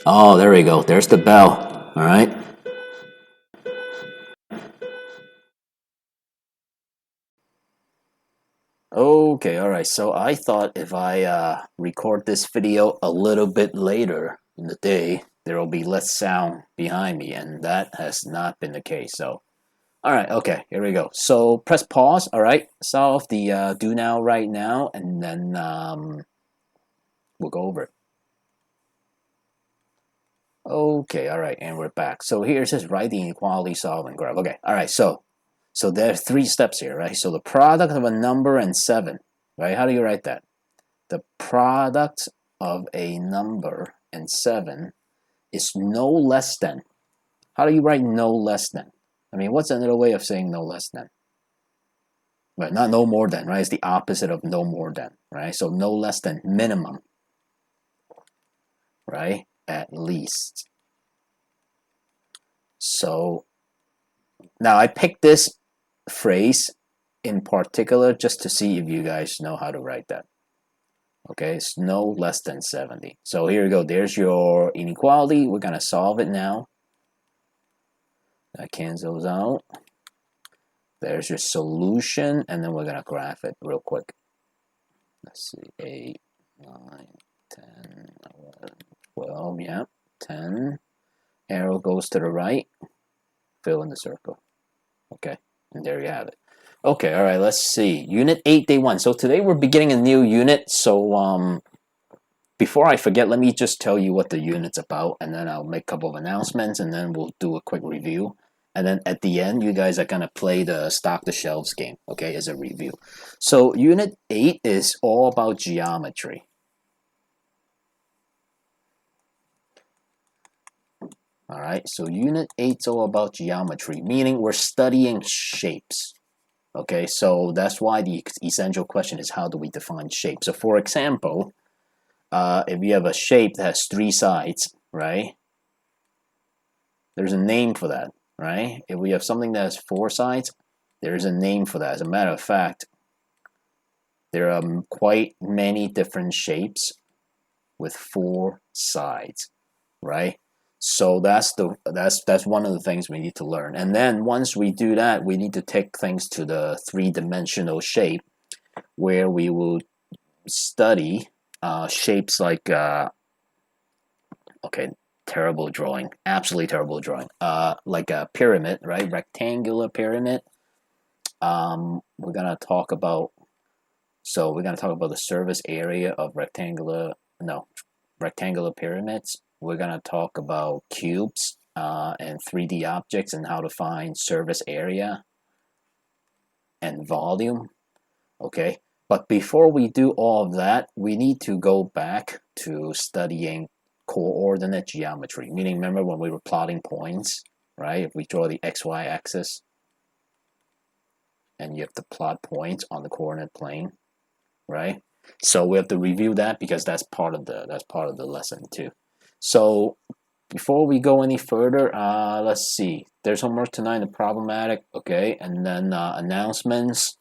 Oh, there we go. There's the bell. All right. Okay, all right. So I thought if I record this video a little bit later in the day, there will be less sound behind me, and that has not been the case. So, all right, okay, here we go. So press pause. All right, solve the do now right now, and then we'll go over it. Okay, all right, and we're back. So here it says write the inequality solving graph. Okay, all right. So there's three steps here, right? So the product of a number and 7, right? How do you write that? The product of a number and 7 is no less than. How do you write no less than? I mean, what's another way of saying no less than? Right, not no more than, right? It's the opposite of no more than, right? So no less than minimum, right? At least. So now I picked this phrase in particular just to see if you guys know how to write that. Okay, it's no less than 70. So here we go. There's your inequality. We're going to solve it now. That cancels out. There's your solution, and then we're going to graph it real quick. Let's see, 8, 9, 10, 11, 12, yeah, 10. Arrow goes to the right. Fill in the circle. Okay, and there you have it. Okay, all right, let's see. Unit 8, day 1. So today we're beginning a new unit. So before I forget, let me just tell you what the unit's about, and then I'll make a couple of announcements, and then we'll do a quick review. And then at the end, you guys are going to play the Stock the Shelves game, okay, as a review. So Unit 8 is all about geometry. All right, so Unit 8 is all about geometry, meaning we're studying shapes. Okay, so that's why the essential question is how do we define shape? So for example, if you have a shape that has 3 sides, right? There's a name for that, right? If we have something that has 4 sides, there's a name for that. As a matter of fact, there are quite many different shapes with 4 sides, right? So that's one of the things we need to learn. And then once we do that, we need to take things to the 3-dimensional shape, where we will study shapes like okay, terrible drawing, absolutely terrible drawing. Like a pyramid, right? Rectangular pyramid. We're gonna talk about. So we're gonna talk about the surface area of rectangular pyramids. We're gonna talk about cubes and 3D objects and how to find surface area and volume. Okay, but before we do all of that, we need to go back to studying coordinate geometry. Meaning, remember when we were plotting points, right? If we draw the XY axis and you have to plot points on the coordinate plane, right? So we have to review that because that's part of the lesson too. So before we go any further, let's see. There's homework tonight, the problematic, okay, and then announcements.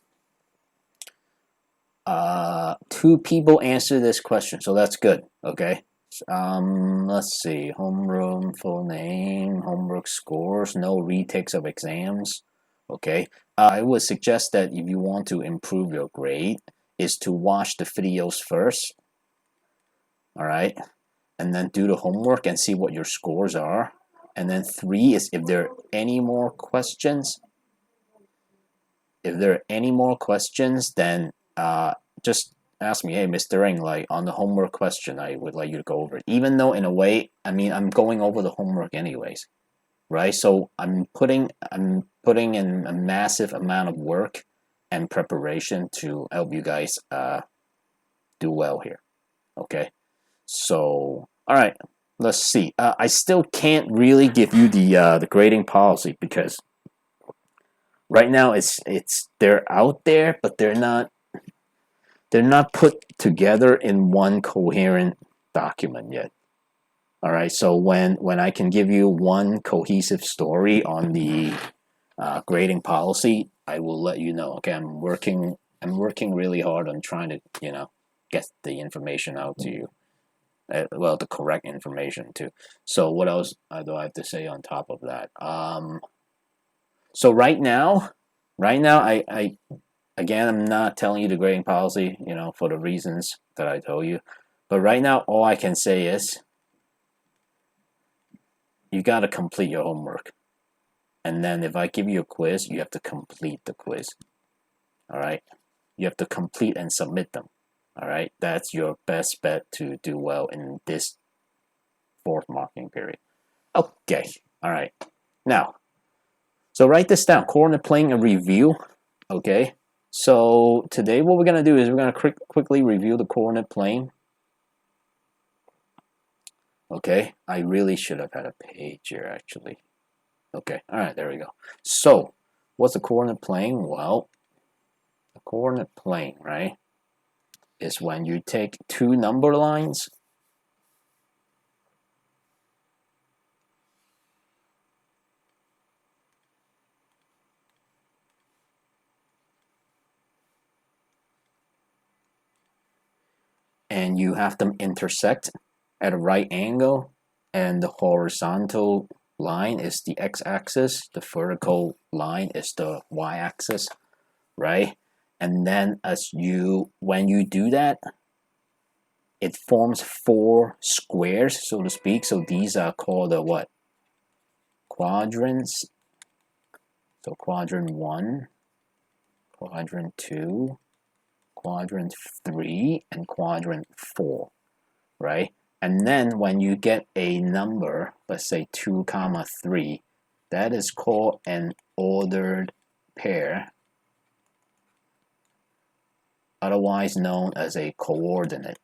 2 people answer this question, so that's good. Okay. Let's see. Homeroom, full name, homework scores, no retakes of exams. Okay. I would suggest that if you want to improve your grade, is to watch the videos first. All right, and then do the homework and see what your scores are. And then 3 is if there are any more questions. If there are any more questions, then just ask me, hey, Mr. Ng, like on the homework question, I would like you to go over it. Even though in a way, I mean, I'm going over the homework anyways, right? So I'm putting in a massive amount of work and preparation to help you guys do well here. Okay, so all right, let's see. I still can't really give you the grading policy because right now it's they're out there, but they're not put together in one coherent document yet. All right, so when I can give you one cohesive story on the grading policy, I will let you know. Okay, I'm working really hard on trying to get the information out to you. well, the correct information too. So what else do I have to say on top of that? So right now, I again, I'm not telling you the grading policy, for the reasons that I told you. But right now, all I can say is you got to complete your homework. And then if I give you a quiz, you have to complete the quiz. All right? You have to complete and submit them. All right? That's your best bet to do well in this fourth marking period. Okay. All right. Now, so write this down. Coordinate plane and review. Okay. So today what we're going to do is we're going to quickly review the coordinate plane. Okay. I really should have had a page here actually. Okay. All right. There we go. So what's the coordinate plane? Well, the coordinate plane, right, is when you take two number lines and you have them intersect at a right angle, and the horizontal line is the x-axis, the vertical line is the y-axis, right? And then when you do that, it forms four squares, so to speak. So these are called the what? Quadrants. So quadrant 1, quadrant 2, quadrant 3, and quadrant 4, right? And then when you get a number, let's say 2, 3, that is called an ordered pair, otherwise known as a coordinate.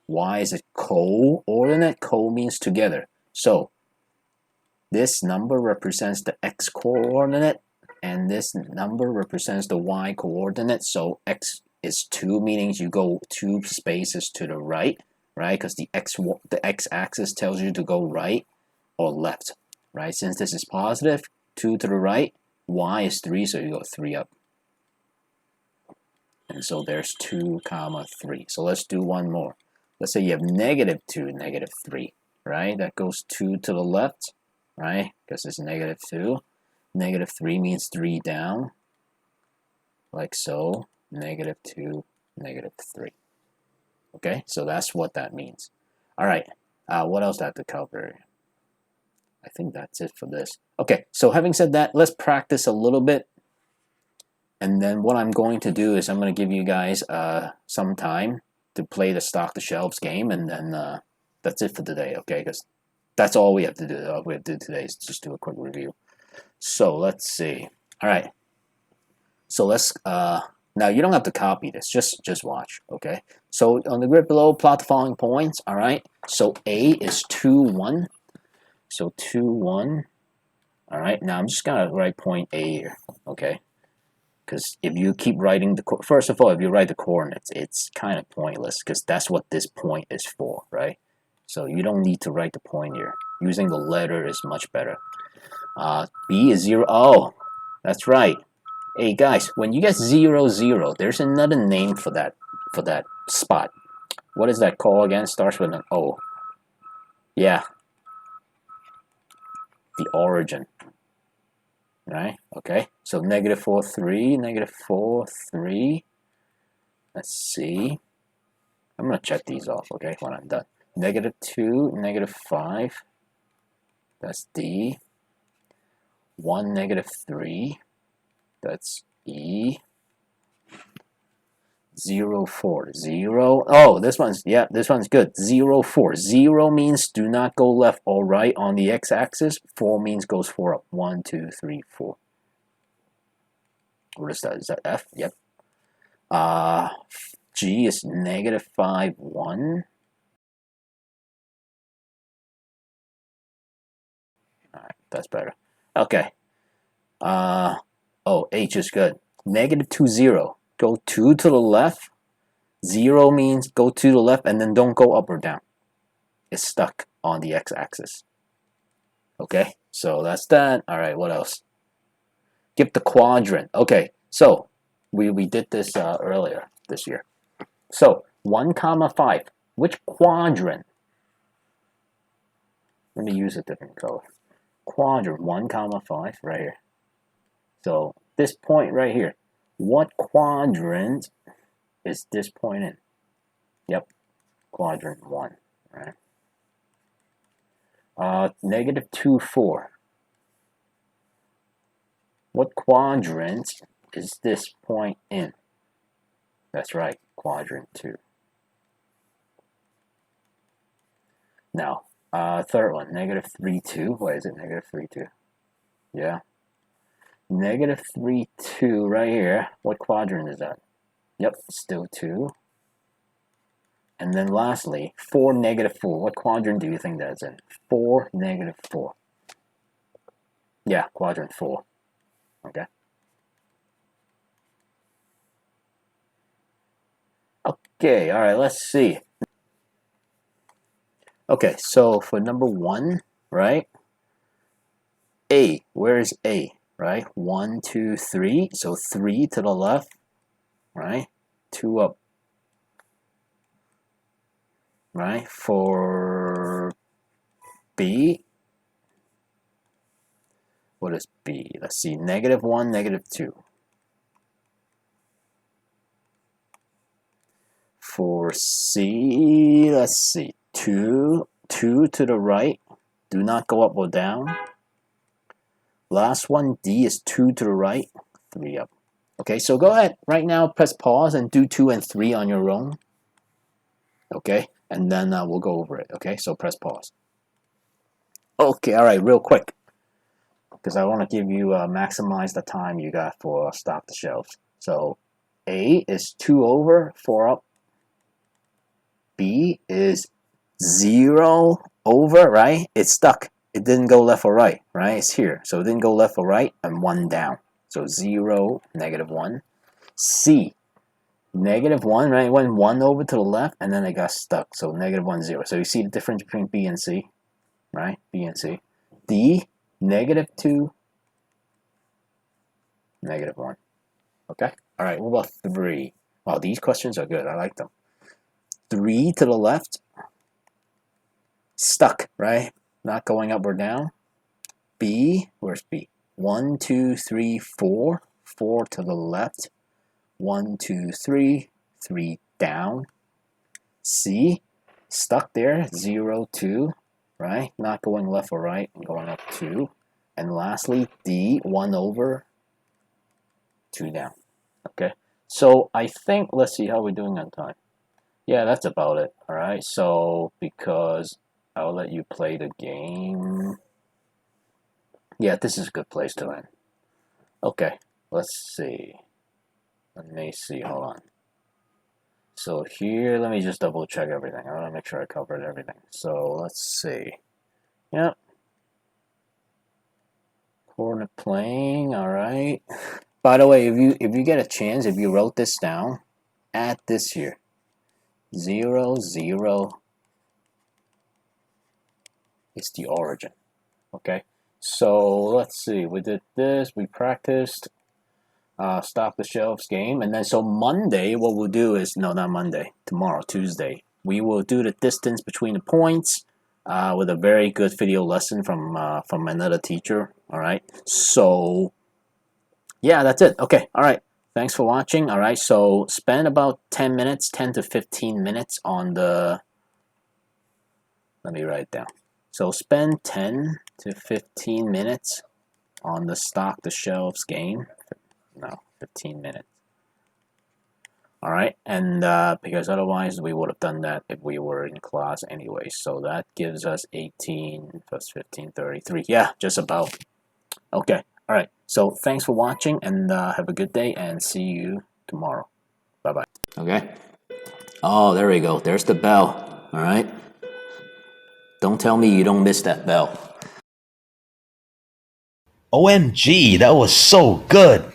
Why is it coordinate? Co means together. So this number represents the x coordinate, and this number represents the y coordinate. So x is 2, meaning you go 2 spaces to the right, right? Because the x-axis tells you to go right or left, right? Since this is positive, 2 to the right, y is 3, so you go 3 up. And so there's 2, 3. So let's do one more. Let's say you have negative 2, negative 3, right? That goes 2 to the left, right? Because it's negative 2. Negative 3 means 3 down, like so. Negative 2, negative 3. Okay, so that's what that means. All right, what else do I have to cover? I think that's it for this. Okay, so having said that, let's practice a little bit. And then what I'm going to do is I'm going to give you guys some time to play the stock the shelves game, and then that's it for today, okay? Because that's all we have to do. All we have to do today is just do a quick review. So let's see. All right. So let's now you don't have to copy this. Just watch, okay? So on the grid below, plot the following points. All right. So A is 2, 1. So 2, 1. All right. Now I'm just gonna write point A here, okay? Because if you keep writing first of all, if you write the coordinates, it's kind of pointless because that's what this point is for, right? So you don't need to write the point here. Using the letter is much better. B is 0. Oh, that's right. Hey guys, when you get 0, 0, there's another name for that spot. What is that called again? Starts with an O. Yeah. The origin. Right? Okay. So negative 4, 3, negative 4, 3. Let's see. I'm going to check these off, okay, when I'm done. Negative 2, negative 5. That's D. 1, negative 3. That's E. 0, 4. 0. Oh, this one's good. 0, 4. 0 means do not go left or right on the x-axis. 4 means goes 4 up. 1, 2, 3, 4. What is that? Is that F? Yep. G is negative 5, 1. Alright, that's better. Okay. H is good. Negative 2, 0. Go 2 to the left. 0 means go to the left and then don't go up or down. It's stuck on the x-axis. Okay, so that's that. All right, what else? Give the quadrant. Okay, so we did this earlier this year. So 1, 5. Which quadrant? Let me use a different color. Quadrant 1, 5, right here. So this point right here, what quadrant is this point in? Yep, quadrant 1, right? -2, 4. What quadrant is this point in? That's right, quadrant 2. Now, third one, -3, 2. What is it, -3, 2? Yeah. -3, 2 right here. What quadrant is that? Yep, still 2. And then lastly, 4, -4. What quadrant do you think that's in? 4, -4. Yeah, quadrant 4. Okay. Okay, all right, let's see. Okay, so for number 1, right? A, where is A, right? 1, 2, 3. So 3 to the left, right? 2 up, right? For B, what is B? Let's see, -1, -2. For C, let's see, 2 to the right. Do not go up or down. Last one, D, is 2 to the right, 3 up. Okay, so go ahead right now, press pause and do 2 and 3 on your own. Okay, and then we'll go over it. Okay, so press pause. Okay, all right, real quick, because I want to give you maximize the time you got for stock the shelves. So A is 2 over, 4 up. B is 0 over, right? It's stuck. It didn't go left or right, right? It's here. So it didn't go left or right, and 1 down. So 0, -1. C, -1, right? It went 1 over to the left, and then it got stuck. So -1, 0. So you see the difference between B and C, right? B and C. D, -2, -1. Okay? All right, what about 3? Wow, these questions are good. I like them. 3 to the left, stuck, right? Not going up or down. B, where's B? 1, 2, 3, 4. 4 to the left. 1, 2, 3. 3 down. C, stuck there. 0, 2, right? Not going left or right, and going up 2. And lastly, D, 1 over, 2 down. Okay, so I think, let's see how we're doing on time. Yeah, that's about it. All right, so because I'll let you play the game. Yeah, this is a good place to end. Okay, let's see. Let me see, hold on. So here, let me just double check everything. I want to make sure I covered everything. So let's see. Yep. Coordinate plane, all right. By the way, if you get a chance, if you wrote this down, add this here. 0, 0 is the origin. Okay, so let's see. We did this. We practiced stock the shelves game, and then so Monday, what we'll do is not Monday. Tomorrow, Tuesday, we will do the distance between the points with a very good video lesson from another teacher. All right, so yeah, that's it. Okay, all right. Thanks for watching. All right, so spend about 10 minutes, 10 to 15 minutes on the, let me write it down. So spend 10 to 15 minutes on the stock the shelves game. No, 15 minutes. All right, and because otherwise we would have done that if we were in class anyway. So that gives us 18 plus 15, 33. Yeah, just about. Okay. All right, so thanks for watching, and have a good day, and see you tomorrow. Bye-bye. Okay. Oh, there we go. There's the bell. All right. Don't tell me you don't miss that bell. OMG, that was so good.